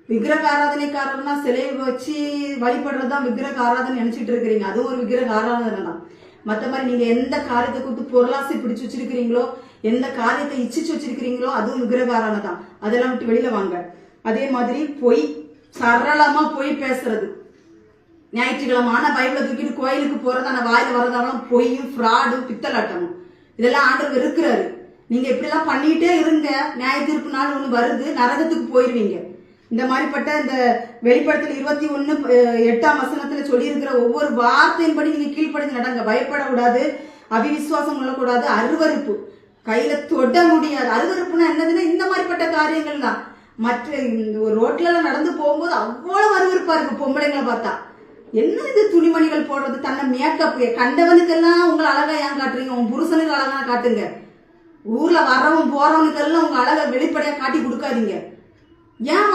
விக்கிரக ஆராதனைக்காரர்னா சிலையை வச்சு வழிபடுறதுதான் விக்கிரக ஆராதனை நினைச்சிட்டு இருக்கிறீங்க. அதுவும் ஒரு விக்கிரக ஆராதனை தான். மற்ற மாதிரி நீங்க எந்த காரியத்தை கொடுத்து பொருளாசி பிடிச்சு வச்சிருக்கிறீங்களோ, எந்த காரியத்தை இச்சிச்சு வச்சிருக்கிறீங்களோ, அதுவும் விக்கிரக ஆராதனை தான். அதெல்லாம் விட்டு வெளியில வாங்க. அதே மாதிரி பொய், சரளமா பொய் பேசுறது. ஞாயிற்றுக்கிழமை ஆனா பைபிளை தூக்கிட்டு கோயிலுக்கு போறது, அந்த வாயில வரதெல்லாம் பொய்யும் ஃப்ராடும் பித்தலாட்டமும். இதெல்லாம் ஆண்டவர் இருக்கிறாரு. நீங்க இப்படிலாம் பண்ணிட்டே இருங்க, நியாய தீர்ப்பு நாள் ஒண்ணு வருது, நரகத்துக்கு போயிருவீங்க. இந்த மாதிரிப்பட்ட இந்த வெளிப்படுத்தல் 21:8 சொல்லி இருக்கிற ஒவ்வொரு வார்த்தையின்படி நீங்க கீழ்ப்படிந்து நடங்க. பயப்படக்கூடாது, அவிவிசுவாசம் கொள்ளக்கூடாது, அருவருப்பு கையில தொட முடியாது. அருவருப்புனா என்னதுன்னா இந்த மாதிரிப்பட்ட காரியங்கள் தான். மற்ற ரோட்ல நடந்து போகும்போது அவ்வளவு அருவருப்பா இருக்கு. பொம்பளைங்களை பார்த்தா என்ன இது துணிமணிகள் போடுறது, தன்னை மேக்கப், கண்டவனுக்கெல்லாம் உங்களை அழகா ஏன் காட்டுறீங்க? உங்க புருஷனுக்கு அழகா காட்டுங்க. ஊர்ல வரவன் போறவனுக்கெல்லாம் உங்க அழகை வெளிப்படையா காட்டி கொடுக்காதீங்க. ஏன்